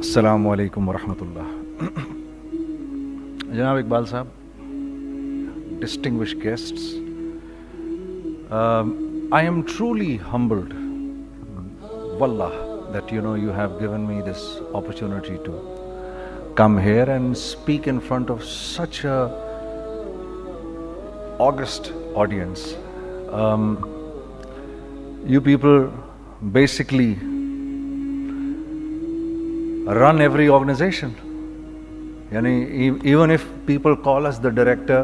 السلام علیکم ورحمۃ اللہ. جناب اقبال صاحب, distinguished guests, I am truly humbled, wallah, that you have given me this opportunity to come here and speak in front of such a august audience. You people basically run every organization. یعنی even if people call us the director,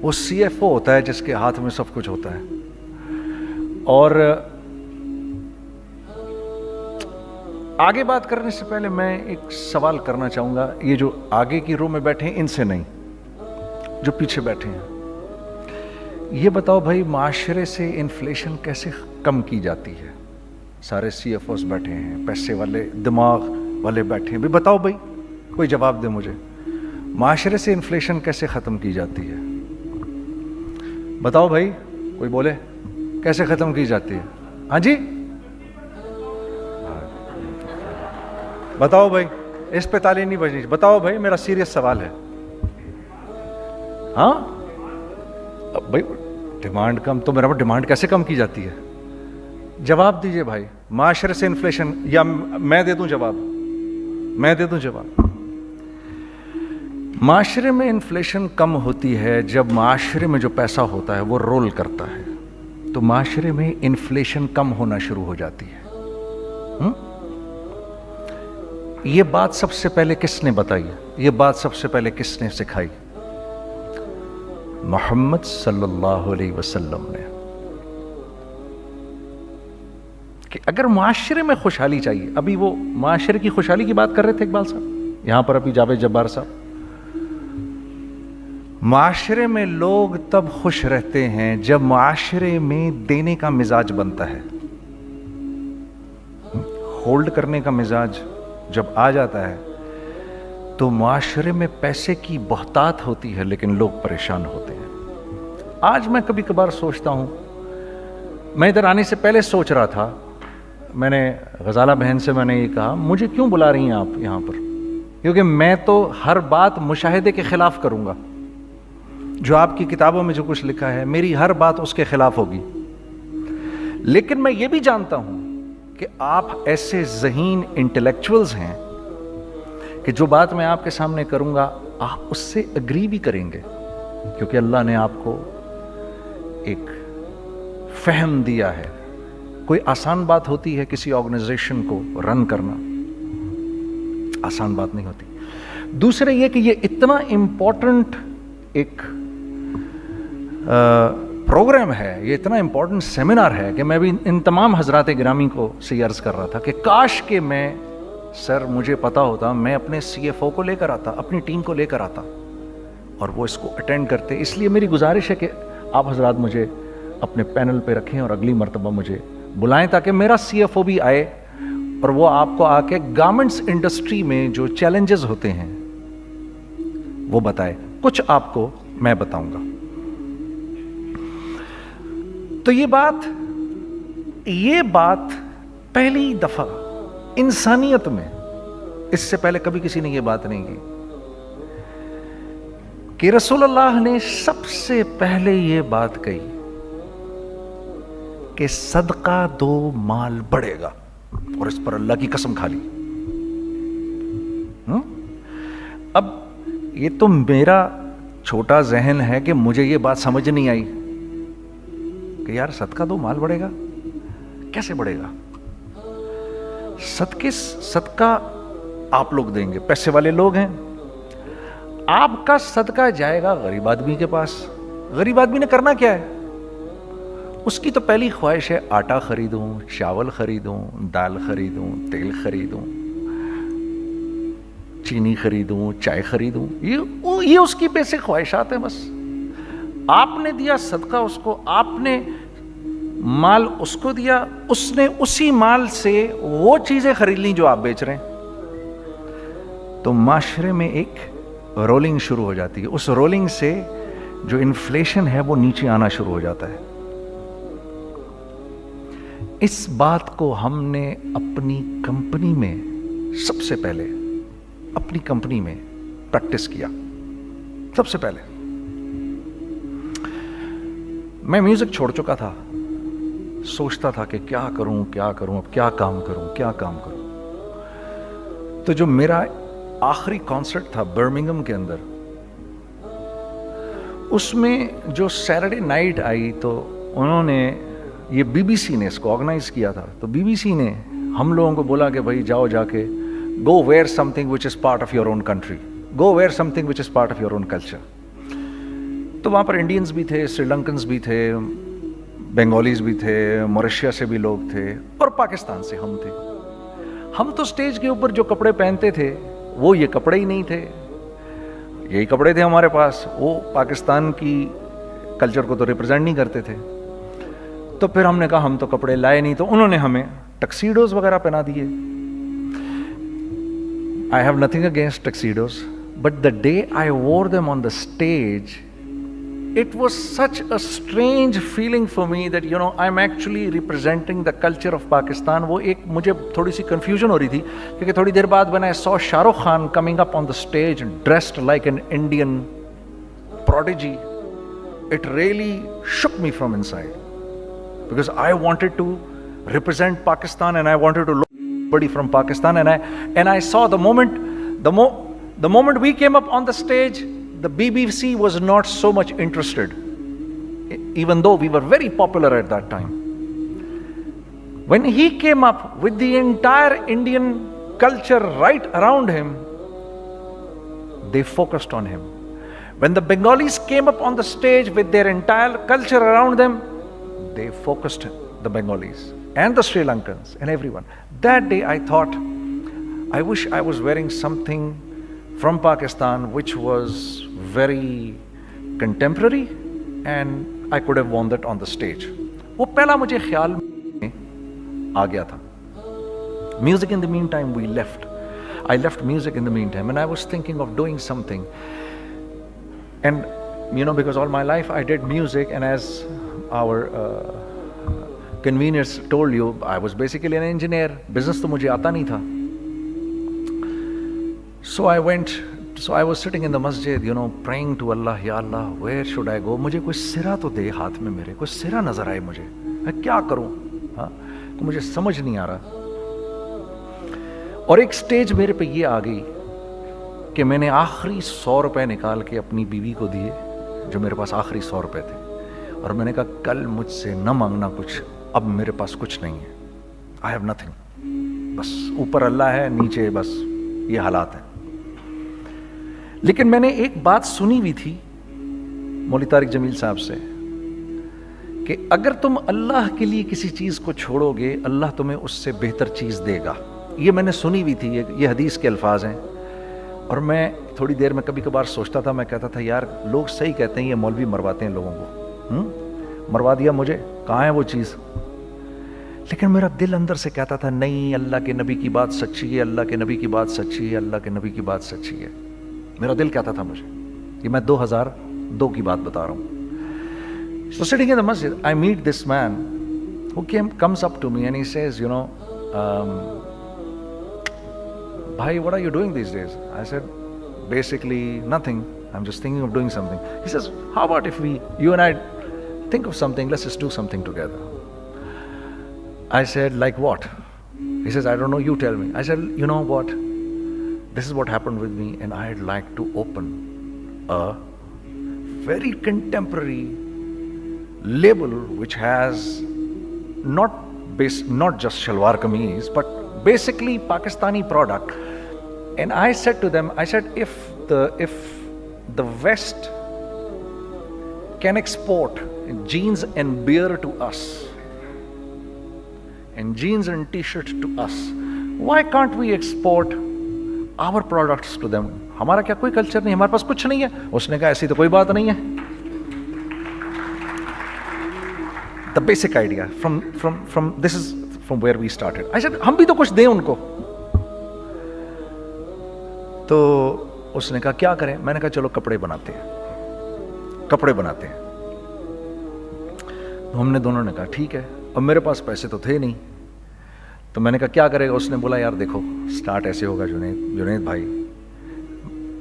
وہ CFO ہوتا ہے جس کے ہاتھ میں سب کچھ ہوتا ہے. اور آگے بات کرنے سے پہلے میں ایک سوال کرنا چاہوں گا. یہ جو آگے کی رو میں بیٹھے ہیں ان سے نہیں, جو پیچھے بیٹھے ہیں, یہ بتاؤ بھائی معاشرے سے انفلیشن کیسے کم کی جاتی ہے؟ سارے CFOs بیٹھے ہیں, پیسے والے دماغ والے بیٹھے ہیں, بھی بتاؤ بھائی, کوئی جواب دے مجھے. معاشرے سے انفلیشن کیسے ختم کی جاتی ہے؟ بتاؤ بھائی, کوئی بولے کیسے ختم کی جاتی ہے؟ ہاں جی بتاؤ بھائی, اس پہ تالی نہیں بجنی. بتاؤ بھائی, میرا سیریس سوال ہے. ہاں بھائی, ڈیمانڈ کم تو میرا ڈیمانڈ کیسے کم کی جاتی ہے؟ جواب دیجئے بھائی. معاشرے سے انفلیشن, یا میں دے دوں جواب؟ میں دے دوں جواب. معاشرے میں انفلیشن کم ہوتی ہے جب معاشرے میں جو پیسہ ہوتا ہے وہ رول کرتا ہے, تو معاشرے میں انفلیشن کم ہونا شروع ہو جاتی ہے. یہ بات سب سے پہلے کس نے بتائی؟ یہ بات سب سے پہلے کس نے سکھائی؟ محمد صلی اللہ علیہ وسلم نے. کہ اگر معاشرے میں خوشحالی چاہیے, ابھی وہ معاشرے کی خوشحالی کی بات کر رہے تھے اقبال صاحب یہاں پر, ابھی جاوید جبار صاحب. معاشرے میں لوگ تب خوش رہتے ہیں جب معاشرے میں دینے کا مزاج بنتا ہے. ہولڈ کرنے کا مزاج جب آ جاتا ہے تو معاشرے میں پیسے کی بہتات ہوتی ہے, لیکن لوگ پریشان ہوتے ہیں. آج میں کبھی کبھار سوچتا ہوں, میں ادھر آنے سے پہلے سوچ رہا تھا, میں نے غزالہ بہن سے میں نے یہ کہا, مجھے کیوں بلا رہی ہیں آپ یہاں پر؟ کیونکہ میں تو ہر بات مشاہدے کے خلاف کروں گا. جو آپ کی کتابوں میں جو کچھ لکھا ہے, میری ہر بات اس کے خلاف ہوگی. لیکن میں یہ بھی جانتا ہوں کہ آپ ایسے ذہین انٹلیکچوئلز ہیں کہ جو بات میں آپ کے سامنے کروں گا آپ اس سے اگری بھی کریں گے, کیونکہ اللہ نے آپ کو ایک فہم دیا ہے. کوئی آسان بات ہوتی ہے کسی آرگنائزیشن کو رن کرنا؟ آسان بات نہیں ہوتی. دوسرے یہ کہ یہ اتنا امپورٹنٹ ایک پروگرام ہے, یہ اتنا امپورٹنٹ سیمینار ہے کہ میں بھی ان تمام حضرات گرامی کو سے عرض کر رہا تھا کہ کاش کہ میں, سر مجھے پتا ہوتا, میں اپنے CFO کو لے کر آتا, اپنی ٹیم کو لے کر آتا اور وہ اس کو اٹینڈ کرتے. اس لیے میری گزارش ہے کہ آپ حضرات مجھے اپنے پینل پہ رکھیں اور اگلی مرتبہ مجھے بلائیں, تاکہ میرا CFO بھی آئے اور وہ آپ کو آ کے گارمنٹس انڈسٹری میں جو چیلنجز ہوتے ہیں وہ بتائے. کچھ آپ کو میں بتاؤں گا. تو یہ بات پہلی دفعہ انسانیت میں, اس سے پہلے کبھی کسی نے یہ بات نہیں کی, کہ رسول اللہ نے سب سے پہلے یہ بات کہی کہ صدقہ دو مال بڑھے گا, اور اس پر اللہ کی قسم کھا لی. اب یہ تو میرا چھوٹا ذہن ہے کہ مجھے یہ بات سمجھ نہیں آئی کہ یار صدقہ دو مال بڑھے گا, کیسے بڑھے گا؟ صدقہ آپ لوگ دیں گے, پیسے والے لوگ ہیں, آپ کا صدقہ جائے گا غریب آدمی کے پاس. غریب آدمی نے کرنا کیا ہے؟ اس کی تو پہلی خواہش ہے آٹا خریدوں, چاول خریدوں, دال خریدوں, تیل خریدوں, چینی خریدوں, چائے خریدوں. یہ اس کی بیسک خواہشات ہیں بس. آپ نے دیا صدقہ اس کو, آپ نے مال اس کو دیا, اس نے اسی مال سے وہ چیزیں خرید لیں جو آپ بیچ رہے ہیں. تو معاشرے میں ایک رولنگ شروع ہو جاتی ہے. اس رولنگ سے جو انفلیشن ہے وہ نیچے آنا شروع ہو جاتا ہے. اس بات کو ہم نے اپنی کمپنی میں سب سے پہلے اپنی کمپنی میں پریکٹس کیا. سب سے پہلے میں میوزک چھوڑ چکا تھا, سوچتا تھا کہ کیا کروں, اب کیا کام کروں. تو جو میرا آخری کانسرٹ تھا برمنگھم کے اندر, اس میں جو سیٹرڈے نائٹ آئی تو انہوں نے, یہ بی بی سی نے اس کو آرگنائز کیا تھا, تو بی بی سی نے ہم لوگوں کو بولا کہ بھائی جاؤ جا کے go where something which is part of your own country, go where something which is part of your own culture. تو وہاں پر انڈینز بھی تھے, سری لنکنز بھی تھے, بنگالیز بھی تھے, موریشیا سے بھی لوگ تھے, اور پاکستان سے ہم تھے. ہم تو اسٹیج کے اوپر جو کپڑے پہنتے تھے وہ یہ کپڑے ہی نہیں تھے, یہی کپڑے تھے ہمارے پاس, وہ پاکستان کی کلچر کو تو ریپرزینٹ نہیں کرتے تھے. تو پھر ہم نے کہا ہم تو کپڑے لائے نہیں, تو انہوں نے ہمیں ٹکسیڈوز وغیرہ پہنا دیے. I have nothing against tuxedos, but the day I wore them on the stage, it was such a strange feeling for me that, you know, I'm actually representing the culture of Pakistan. وہ ایک مجھے تھوڑی سی confusion ہو رہی تھی, کیونکہ تھوڑی دیر بعد when I saw Shah Rukh Khan coming up on the stage dressed like an Indian prodigy, it really shook me from inside, because I wanted to represent Pakistan and I wanted to look somebody from Pakistan, and I saw the moment we came up on the stage, the BBC was not so much interested, even though we were very popular at that time. When he came up with the entire Indian culture right around him, they focused on him. When the Bengalis came up on the stage with their entire culture around them, they focused the Bengalis and the Sri Lankans and everyone. That day I thought, I wish I was wearing something from Pakistan which was very contemporary and I could have worn that on the stage. وہ پہلا مجھے خیال میں آ گیا تھا. Music in the meantime we left. I left music in the meantime and I was thinking of doing something. And you know, because all my life I did music, and as our conveners told you, I was basically an engineer. Business تو مجھے آتا نہیں تھا. So I was sitting in the masjid, you know, praying to Allah, Ya Allah, where should I go? مجھے کوئی سرا تو دے ہاتھ میں, میرے کوئی سرا نظر آئے مجھے, میں کیا کروں, تو مجھے سمجھ نہیں آ رہا. اور ایک سٹیج میرے پہ یہ آ گئی کہ میں نے آخری 100 روپے نکال کے اپنی بیوی کو دیے, جو میرے پاس آخری 100 روپے تھے, اور میں نے کہا کل مجھ سے نہ مانگنا کچھ, اب میرے پاس کچھ نہیں ہے, I have nothing, بس اوپر اللہ ہے, نیچے بس یہ حالات ہیں. لیکن میں نے ایک بات سنی ہوئی تھی مولوی طارق جمیل صاحب سے کہ اگر تم اللہ کے لیے کسی چیز کو چھوڑو گے, اللہ تمہیں اس سے بہتر چیز دے گا. یہ میں نے سنی ہوئی تھی, یہ حدیث کے الفاظ ہیں. اور میں تھوڑی دیر میں کبھی کبھار سوچتا تھا, میں کہتا تھا یار لوگ صحیح کہتے ہیں, یہ مولوی مرواتے ہیں لوگوں کو, مروا دیا مجھے, کہاں ہے وہ چیز. لیکن میرا دل اندر سے کہتا تھا نہیں, اللہ کے نبی کی بات سچی ہے, اللہ کے نبی کی بات سچی ہے, اللہ کے نبی کی بات سچی ہے. میرا دل کہتا تھا مجھے, یہ میں 2002 کی بات بتا رہا ہوں. So sitting in the masjid, I meet this man who comes up to me and he says, you know, bhai, what are you doing these days? I said, basically nothing, I'm just thinking of doing something. He says, how about if you and I think of something, let's just do something together. I said, like what? He says, I don't know, you tell me. I said, you know what, this is what happened with me, and I'd like to open a very contemporary label which has not just shalwar kameez, but basically Pakistani product. And I said to them, I said, if the West can export jeans and beer to us, and jeans and t-shirts to us, why can't we export our products to them? ہمارا کیا کوئی culture نہیں, ہمارے پاس کچھ نہیں ہے. اس نے کہا ایسی تو کوئی بات نہیں ہے. The basic idea from this is from where we started. I said, ہم بھی تو کچھ دیں ان کو. تو اس نے کہا کیا کریں. میں نے کہا چلو کپڑے بناتے ہیں. ہم نے دونوں نے کہا ٹھیک ہے. اب میرے پاس پیسے تو تھے نہیں, تو میں نے کہا کیا کرے گا. اس نے بولا یار دیکھو, اسٹارٹ ایسے ہوگا جنید بھائی,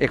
1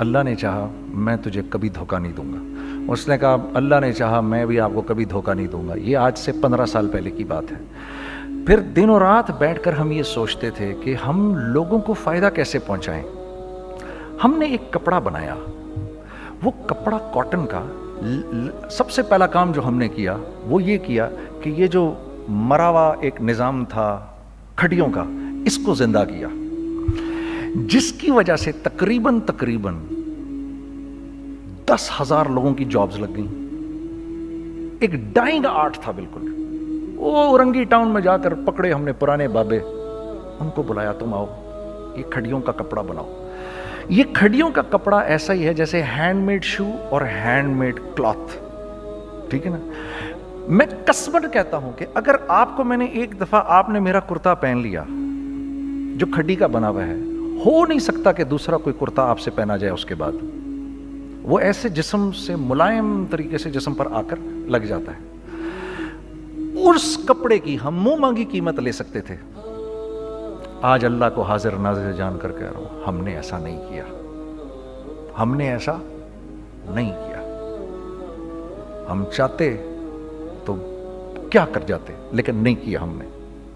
اللہ نے چاہا میں تجھے کبھی دھوکہ نہیں دوں گا. اس نے کہا اللہ نے چاہا میں بھی آپ کو کبھی دھوکہ نہیں دوں گا. یہ آج سے 15 سال پہلے کی بات ہے. پھر دن و رات بیٹھ کر ہم یہ سوچتے تھے کہ ہم لوگوں کو فائدہ کیسے پہنچائیں. ہم نے ایک کپڑا بنایا. وہ کپڑا کاٹن کا. سب سے پہلا کام جو ہم نے کیا وہ یہ کیا کہ یہ جو مرا ہوا ایک نظام تھا کھڑیوں کا, اس کو زندہ کیا, جس کی وجہ سے تقریباً 10,000 لوگوں کی جابز لگ گئیں. ایک ڈائنگ آرٹ تھا بالکل. وہ اورنگی ٹاؤن میں جا کر پکڑے ہم نے پرانے بابے, ان کو بلایا تم آؤ یہ کھڑیوں کا کپڑا بناؤ. یہ کھڑیوں کا کپڑا ایسا ہی ہے جیسے ہینڈ میڈ شو اور ہینڈ میڈ کلاتھ. ٹھیک ہے نا. میں قسمن کہتا ہوں کہ اگر آپ کو میں نے ایک دفعہ آپ نے میرا کرتا پہن لیا جو کھڑی کا بنا ہوا ہے, ہو نہیں سکتا کہ دوسرا کوئی کرتا آپ سے پہنا جائے اس کے بعد. وہ ایسے جسم سے ملائم طریقے سے جسم پر آ کر لگ جاتا ہے. اس کپڑے کی ہم منہ مانگی قیمت لے سکتے تھے. آج اللہ کو حاضر ناظر جان کر کہہ رہا ہوں, ہم نے ایسا نہیں کیا. ہم نے ایسا نہیں کیا. ہم چاہتے تو کیا کر جاتے, لیکن نہیں کیا ہم نے.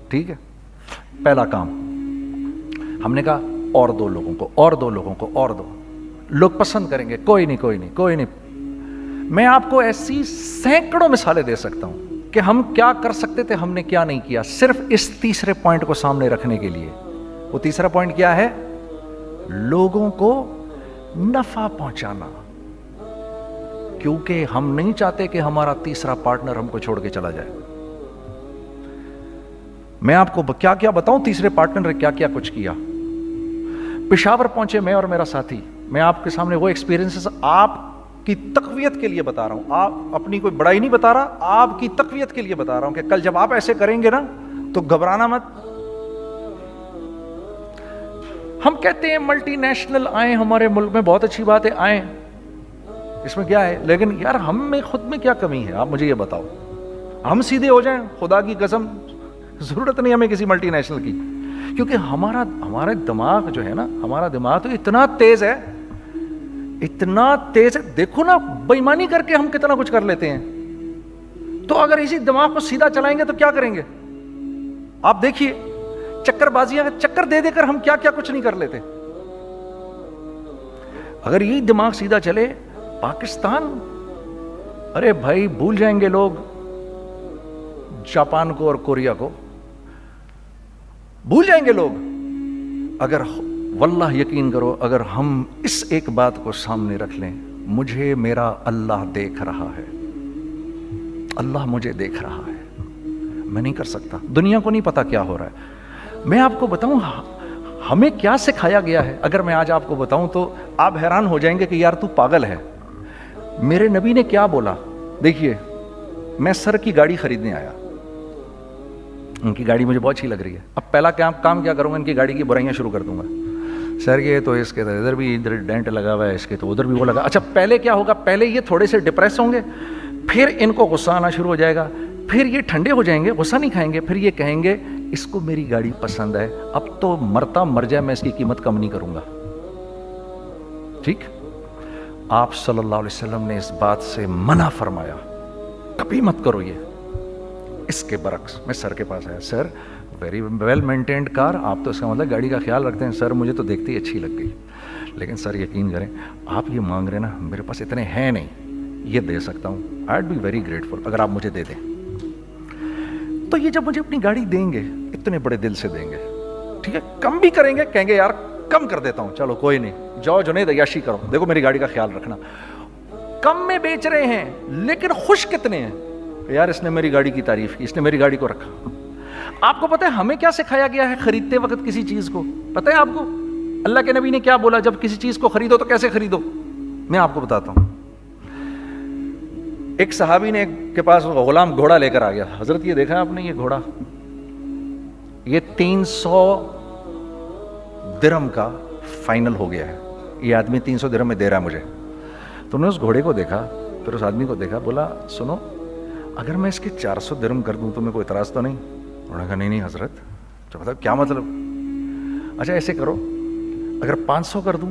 ٹھیک ہے. پہلا کام ہم نے کہا اور دو لوگوں کو, اور دو لوگوں کو, اور دو لوگ پسند کریں گے. کوئی نہیں کوئی نہیں کوئی نہیں. میں آپ کو ایسی سینکڑوں مثالیں دے سکتا ہوں کہ ہم کیا کر سکتے تھے, ہم نے کیا نہیں کیا, صرف اس تیسرے پوائنٹ کو سامنے رکھنے کے لیے. وہ تیسرا پوائنٹ کیا ہے؟ لوگوں کو نفع پہنچانا. کیونکہ ہم نہیں چاہتے کہ ہمارا تیسرا پارٹنر ہم کو چھوڑ کے چلا جائے. میں آپ کو کیا کیا بتاؤں, تیسرے پارٹنر نے کیا کیا کچھ کیا. پشاور پہنچے میں اور میرا ساتھی. میں آپ کے سامنے وہ ایکسپیرینسز آپ کی تقویت کے لیے بتا رہا ہوں. آپ اپنی کوئی بڑائی نہیں بتا رہا, آپ کی تقویت کے لیے بتا رہا ہوں کہ کل جب آپ ایسے کریں گے نا تو گھبرانا مت. ہم کہتے ہیں ملٹی نیشنل آئیں ہمارے ملک میں, بہت اچھی بات ہے, آئیں, اس میں کیا ہے, لیکن یار ہم میں خود میں کیا کمی ہے آپ مجھے یہ بتاؤ. ہم سیدھے ہو جائیں, خدا کی قسم ضرورت نہیں ہمیں کسی ملٹی نیشنل کی. کیونکہ ہمارا دماغ جو ہے نا, ہمارا دماغ تو اتنا تیز ہے, اتنا تیز ہے. دیکھو نا بے ایمانی کر کے ہم کتنا کچھ کر لیتے ہیں. تو اگر اسی دماغ کو سیدھا چلائیں گے تو کیا کریں گے آپ دیکھیے. چکر بازیاں چکر دے دے کر ہم کیا کیا کچھ نہیں کر لیتے. اگر یہی دماغ سیدھا چلے, پاکستان, ارے بھائی بھول جائیں گے لوگ جاپان کو اور کوریا کو, بھول جائیں گے لوگ. اگر واللہ یقین کرو, اگر ہم اس ایک بات کو سامنے رکھ لیں, مجھے میرا اللہ دیکھ رہا ہے, اللہ مجھے دیکھ رہا ہے, میں نہیں کر سکتا. دنیا کو نہیں پتا کیا ہو رہا ہے. میں آپ کو بتاؤں ہمیں کیا سکھایا گیا ہے. اگر میں آج آپ کو بتاؤں تو آپ حیران ہو جائیں گے کہ یار تو پاگل ہے. میرے نبی نے کیا بولا. دیکھیے میں سر کی گاڑی خریدنے آیا, ان کی گاڑی مجھے بہت اچھی لگ رہی ہے. اب پہلا کام کیا کروں گا, ان کی گاڑی کی برائیاں شروع کر دوں گا. سر یہ تو اس کے ادھر بھی ادھر ڈینٹ لگا ہوا ہے, اس کے تو ادھر بھی وہ لگا. اچھا پہلے کیا ہوگا, پہلے یہ تھوڑے سے ڈپریس ہوں گے, پھر ان کو غصہ آنا شروع ہو جائے گا, پھر یہ ٹھنڈے ہو جائیں گے, غصہ نہیں کھائیں گے, پھر یہ کہیں گے اس کو میری گاڑی پسند ہے, اب تو مرتا مر جائے میں اس کی قیمت کم نہیں کروں گا. ٹھیک. آپ صلی اللہ علیہ وسلم نے اس بات سے منع فرمایا, کبھی مت کرو یہ. اس کے برعکس میں سر کے پاس آیا, سر ویری ویل مینٹینڈ کار, آپ تو اس کا مطلب گاڑی کا خیال رکھتے ہیں. سر مجھے تو دیکھتے ہی اچھی لگ گئی, لیکن سر یقین کریں آپ یہ مانگ رہے نا, میرے پاس اتنے ہیں نہیں, یہ دے سکتا ہوں. I would be very grateful اگر آپ مجھے دے دیں. تو یہ جب مجھے اپنی گاڑی دیں گے, اتنے بڑے دل سے دیں گے, ٹھیک ہے, کم بھی کریں گے, کہیں گے یار کم کر دیتا ہوں, چلو کوئی نہیں, جاؤ جنید عیاشی کرو, دیکھو میری گاڑی کا خیال رکھنا. کم میں بیچ رہے ہیں لیکن خوش کتنے ہیں, یار اس نے میری گاڑی کی تعریف کی, اس نے میری گاڑی کو رکھا. آپ کو پتہ ہے ہمیں کیا سکھایا گیا ہے خریدتے وقت کسی چیز کو؟ پتہ ہے آپ کو اللہ کے نبی نے کیا بولا, جب کسی چیز کو خریدو تو کیسے خریدو؟ میں آپ کو بتاتا ہوں. ایک صحابی نے کے پاس غلام گھوڑا لے کر آ گیا. حضرت یہ دیکھا آپ نے, یہ گھوڑا یہ 300 درہم کا فائنل ہو گیا ہے, یہ آدمی 300 درہم میں دے رہا ہے مجھے. تو نے اس گھوڑے کو دیکھا, پھر اس آدمی کو دیکھا, بولا سنو اگر میں اس کے 400 درہم کر دوں تو میں کوئی اعتراض تو نہیں؟ انہوں نے کہا نہیں حضرت. تو کیا مطلب؟ اچھا ایسے کرو, اگر 500 کر دوں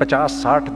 50, 60,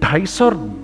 250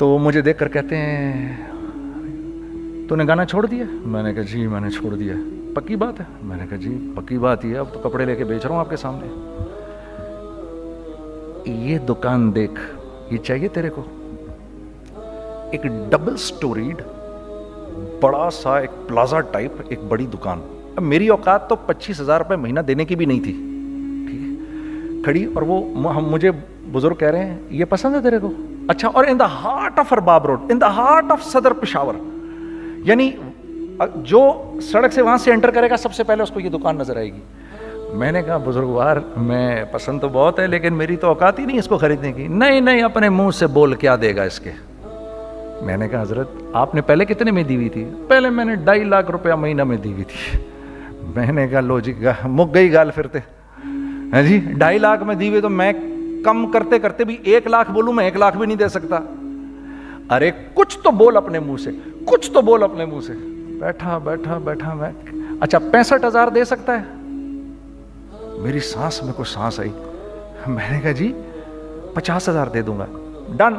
تو وہ مجھے دیکھ کر کہتے ہیں تو نے گانا چھوڑ دیا؟ میں نے کہا جی میں نے چھوڑ دیا. پکی بات ہے؟ میں نے کہا جی پکی بات ہی ہے, اب تو کپڑے لے کے بیچ رہا ہوں آپ کے سامنے. یہ دکان دیکھ, یہ چاہیے تیرے کو؟ ایک ڈبل سٹوریڈ بڑا سا ایک پلازا ٹائپ ایک بڑی دکان. اب میری اوقات تو 25,000 روپے مہینہ دینے کی بھی نہیں تھی, ٹھیک ہے, کھڑی. اور وہ مجھے بزرگ کہہ رہے ہیں یہ پسند ہے تیرے کو؟ اچھا. اور in the heart of Arbab road, in the heart of Saddar Peshawar, یعنی جو سڑک سے وہاں سے انٹر کرے گا سب سے پہلے اس کو یہ دکان نظر آئے گی. میں نے کہا بزرگوار میں پسند تو بہت ہے لیکن میری تو اوقات ہی نہیں اس کو خریدنے کی. نہیں نہیں, اپنے منہ سے بول, کیا دے گا اس کے؟ میں نے کہا حضرت آپ نے پہلے کتنے میں دی ہوئی تھی؟ پہلے میں نے 2.5 لاکھ روپیہ مہینہ میں دی ہوئی تھی. میں نے کہا لو جی مک گئی گال پھرتے ہیں جی. 2.5 لاکھ میں دی ہوئی تو میں کم کرتے کرتے بھی 1 لاکھ بولوں, میں 1 لاکھ بھی نہیں دے سکتا. ارے کچھ تو بول اپنے منہ سے, کچھ تو بول اپنے منہ سے. بیٹھا بیٹھا بیٹھا میں, اچھا 65,000 دے سکتا ہے؟ میری سانس میں کوئی سانس آئی. میں نے کہا جی 50,000 دے دوں گا. ڈن.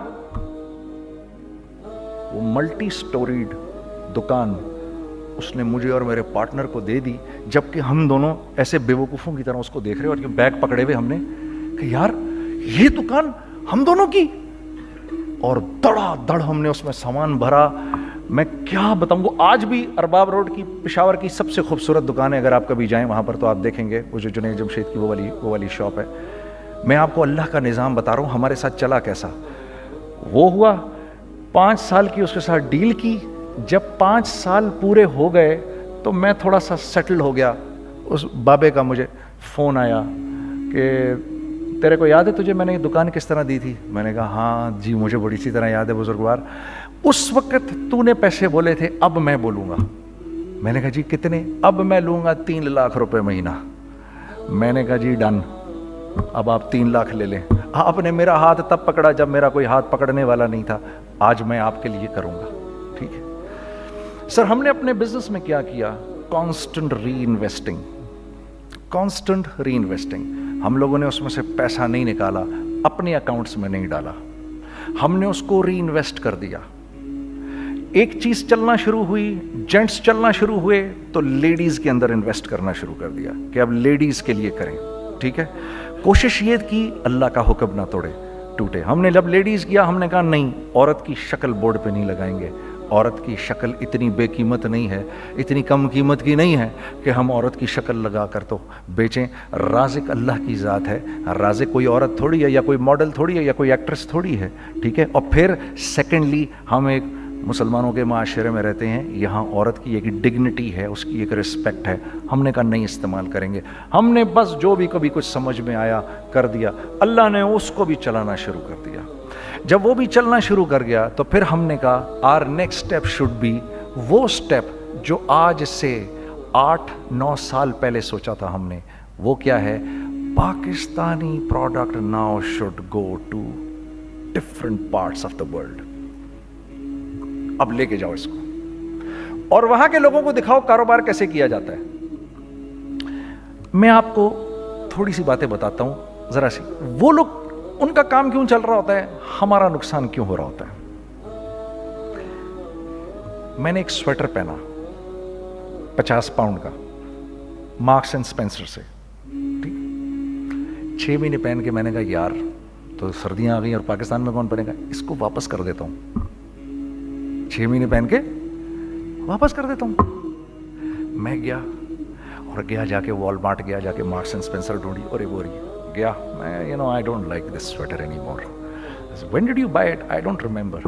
وہ ملٹی سٹوریڈ دکان اس نے مجھے اور میرے پارٹنر کو دے دی, جبکہ ہم دونوں ایسے بیوقوفوں کی طرح اس کو دیکھ رہے, اور یہ بیگ پکڑے ہوئے ہم نے کہ یار یہ دکان ہم دونوں کی. اور دڑا دڑ ہم نے اس میں سامان بھرا. میں کیا بتاؤں, وہ آج بھی ارباب روڈ کی پشاور کی سب سے خوبصورت دکان ہے. اگر آپ کبھی جائیں وہاں پر تو آپ دیکھیں گے وہ جو جنید جمشید کی وہ والی شاپ ہے. میں آپ کو اللہ کا نظام بتا رہا ہوں ہمارے ساتھ چلا کیسا. وہ ہوا 5 سال کی اس کے ساتھ ڈیل کی. جب 5 سال پورے ہو گئے تو میں تھوڑا سا سیٹل ہو گیا. اس بابے کا مجھے فون آیا کہ تیرے کو یاد ہے تجھے میں نے یہ دکان کس طرح دی تھی؟ میں نے کہا ہاں جی مجھے بڑی سی طرح یاد ہے بزرگوار. اس وقت تو نے پیسے بولے تھے, اب میں بولوں گا. میں نے کہا جی کتنے؟ اب میں لوں گا 3 لاکھ روپے مہینہ. میں نے کہا جی ڈن, اب آپ 3 لاکھ لے لیں. آپ نے میرا ہاتھ تب پکڑا جب میرا کوئی ہاتھ پکڑنے والا نہیں تھا. آج میں آپ کے لیے کروں گا, ٹھیک ہے. سر ہم نے اپنے بزنس میں کیا کیا؟ کانسٹنٹ ری انویسٹنگ, کانسٹنٹ ری انویسٹنگ. ہم لوگوں نے اس میں سے پیسہ نہیں نکالا, اپنے اکاؤنٹس میں نہیں ڈالا, ہم نے اس کو ری انویسٹ کر دیا. ایک چیز چلنا شروع ہوئی, جینٹس چلنا شروع ہوئے تو لیڈیز کے اندر انویسٹ کرنا شروع کر دیا کہ اب لیڈیز کے لیے کریں, ٹھیک ہے. کوشش یہ کی اللہ کا حکم نہ ٹوٹے. ہم نے جب لیڈیز کیا ہم نے کہا نہیں, عورت کی شکل بورڈ پہ نہیں لگائیں گے. عورت کی شکل اتنی بے قیمت نہیں ہے, اتنی کم قیمت کی نہیں ہے کہ ہم عورت کی شکل لگا کر تو بیچیں. رازق اللہ کی ذات ہے, رازق کوئی عورت تھوڑی ہے, یا کوئی ماڈل تھوڑی ہے, یا کوئی ایکٹریس تھوڑی ہے, ٹھیک ہے. اور پھر سیکنڈلی ہم ایک مسلمانوں کے معاشرے میں رہتے ہیں, یہاں عورت کی ایک ڈگنیٹی ہے, اس کی ایک رسپیکٹ ہے. ہم نے کہا نہیں استعمال کریں گے. ہم نے بس جو بھی کبھی کچھ سمجھ میں آیا کر دیا. اللہ نے اس کو بھی چلانا شروع کر دیا. جب وہ بھی چلنا شروع کر گیا تو پھر ہم نے کہا our next step should be وہ اسٹیپ جو آج سے 8-9 سال پہلے سوچا تھا ہم نے. وہ کیا ہے؟ Pakistani product now should go to different parts of the world. اب لے کے جاؤ اس کو اور وہاں کے لوگوں کو دکھاؤ کاروبار کیسے کیا جاتا ہے. میں آپ کو تھوڑی سی باتیں بتاتا ہوں ذرا سی. وہ لوگ ان کا کام کیوں چل رہا ہوتا ہے, ہمارا نقصان کیوں ہو رہا ہوتا ہے. میں نے ایک سویٹر پہنا 50 پاؤنڈ کا مارکس اینڈ اسپینسر سے, ٹھیک. 6 مہینے پہن کے میں نے کہا یار تو سردیاں آ گئی اور پاکستان میں کون پہنے گا, اس کو واپس کر دیتا ہوں. 6 مہینے پہن کے واپس کر دیتا ہوں. میں گیا جا کے وال مارٹ گیا, جا کے مارکس اینڈ اسپینسر ڈھونڈی اور وہ گیا. میں I don't like this sweater anymore. When did you buy it? I don't remember.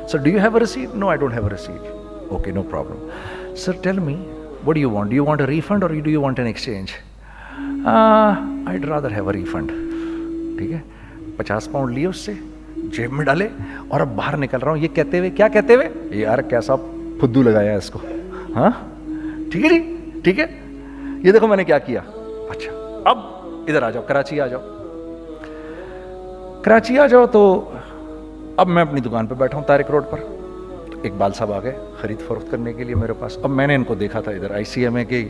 Sir, do you have a receipt? No, I don't have a receipt. Okay, no problem. Sir, tell me, what do you want? Do you want a refund or do you want an exchange? I'd rather have a refund. ٹھیک ہے. 50 pound لیے اس سے, جیب میں ڈالے اور اب باہر نکل رہا ہوں. یہ کہتے ہوئے, کیا کہتے ہوئے, یار کیسا پھدو لگایا اس کو. ہاں ٹھیک ہے جی, ٹھیک ہے. یہ دیکھو میں نے کیا کیا. اچھا اب ادھر آ جاؤ, کراچی آ جاؤ. کراچی آ جاؤ تو اب میں اپنی دکان پہ بیٹھا ہوں طارق روڈ پر. اقبال صاحب آ گئے خرید فروخت کرنے کے لیے میرے پاس. اب میں نے ان کو دیکھا تھا ادھر ICMA کے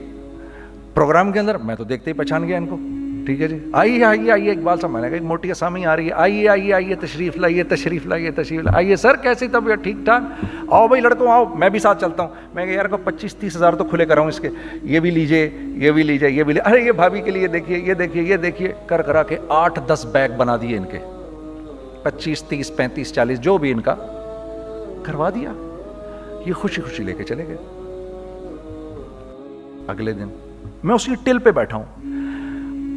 پروگرام کے اندر, میں تو دیکھتے ہی پہچان گیا ان کو, ٹھیک ہے جی، آئیے آئیے آئیے اقبال صاحب، میں نے کہا ایک موٹی اسامی آ رہی ہے، آئیے آئیے آئیے تشریف لائیے تشریف لائیے تشریف لائیے، آئیے سر کیسی طبیعت، ٹھیک ٹھاک، آؤ بھائی لڑکوں آؤ، میں بھی ساتھ چلتا ہوں۔ میں کہا یار کو 25-30 ہزار تو کھلے کراؤں اس کے، یہ بھی لیجیے یہ بھی لیجیے یہ بھی لیجیے، ارے یہ بھابھی کے لیے دیکھیے یہ دیکھیے یہ دیکھیے، کر کرا کے 8-10 بیگ بنا دیے ان کے، 25 30 35 40 جو بھی ان کا کروا دیا، یہ خوشی خوشی لے کے چلے گئے۔ اگلے دن میں اسی ٹل پہ بیٹھا ہوں،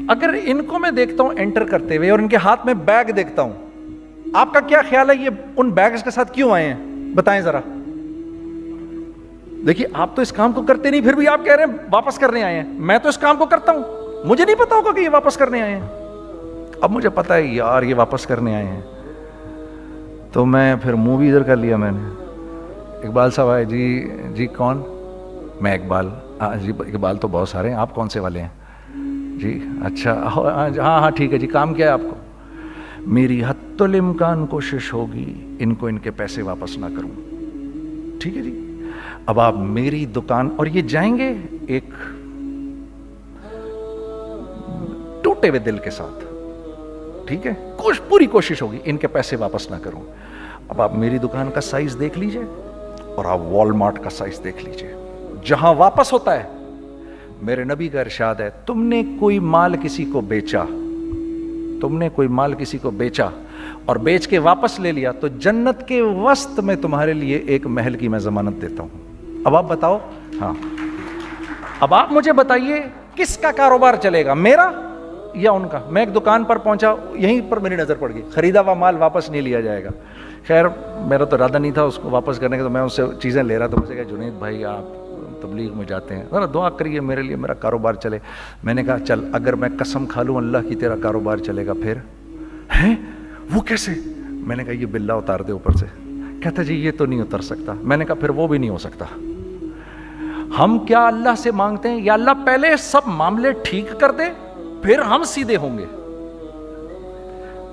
اگر ان کو میں دیکھتا ہوں انٹر کرتے ہوئے اور ان کے ہاتھ میں بیگ دیکھتا ہوں، آپ کا کیا خیال ہے یہ ان بیگز کے ساتھ کیوں آئے ہیں؟ بتائیں ذرا۔ دیکھیے آپ تو اس کام کو کرتے نہیں، پھر بھی آپ کہہ رہے ہیں واپس کرنے آئے ہیں، میں تو اس کام کو کرتا ہوں، مجھے نہیں پتا ہوگا کہ یہ واپس کرنے آئے ہیں۔ اب مجھے پتا ہے یار یہ واپس کرنے آئے ہیں، تو میں پھر منہ بھی ادھر کر لیا میں نے۔ اقبال صاحب آئے، جی کون؟ میں اقبال، جی اقبال تو بہت سارے ہیں، آپ کون سے والے ہیں؟ جی اچھا ہاں ٹھیک ہے جی، کام کیا ہے آپ کو؟ میری حتی الامکان کوشش ہوگی ان کو ان کے پیسے واپس نہ کروں، ٹھیک ہے جی۔ اب آپ میری دکان، اور یہ جائیں گے ایک ٹوٹے ہوئے دل کے ساتھ، ٹھیک ہے، پوری کوشش ہوگی ان کے پیسے واپس نہ کروں۔ اب آپ میری دکان کا سائز دیکھ لیجئے اور آپ والمارٹ کا سائز دیکھ لیجئے، جہاں واپس ہوتا ہے، میرے نبی کا ارشاد ہے، تم نے کوئی مال کسی کو بیچا، تم نے کوئی مال کسی کو بیچا اور بیچ کے واپس لے لیا، تو جنت کے وسط میں تمہارے لیے ایک محل کی میں ضمانت دیتا ہوں۔ اب آپ بتاؤ، ہاں اب آپ مجھے بتائیے کس کا کاروبار چلے گا، میرا یا ان کا؟ میں ایک دکان پر پہنچا، یہیں پر میری نظر پڑ گئی، خریدا ہوا مال واپس نہیں لیا جائے گا۔ خیر میرا تو ارادہ نہیں تھا اس کو واپس کرنے کا، تو میں اس سے چیزیں لے رہا تھا، مجھے کہا جنید بھائی آپ تبلیغ میں جاتے ہیں، ذرا دعا کریے میرے لیے میرا کاروبار چلے۔ میں نے کہا چل اگر میں قسم کھا لوں اللہ کی تیرا کاروبار چلے گا، پھر ہیں وہ کیسے؟ میں نے کہا یہ بلہ اتار دے اوپر سے۔ کہتا جی یہ تو نہیں اتر سکتا۔ میں نے کہا پھر وہ بھی نہیں ہو سکتا۔ ہم کیا اللہ سے مانگتے ہیں، یا اللہ پہلے سب معاملے ٹھیک کر دے پھر ہم سیدھے ہوں گے،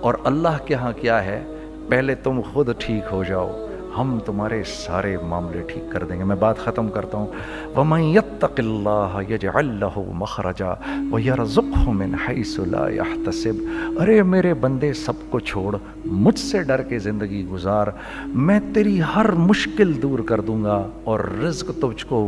اور اللہ کے ہاں کیا ہے، پہلے تم خود ٹھیک ہو جاؤ، ہم تمہارے سارے معاملے ٹھیک کر دیں گے۔ میں بات ختم کرتا ہوں، وَمَن يَتَّقِ اللَّهَ يَجْعَل لَّهُ مَخْرَجًا وَيَرْزُقْهُ مِنْ حَيْثُ لَا يَحْتَسِبُ۔ ارے میرے بندے سب کو چھوڑ، مجھ سے ڈر کے زندگی گزار، میں تیری ہر مشکل دور کر دوں گا اور رزق تجھ کو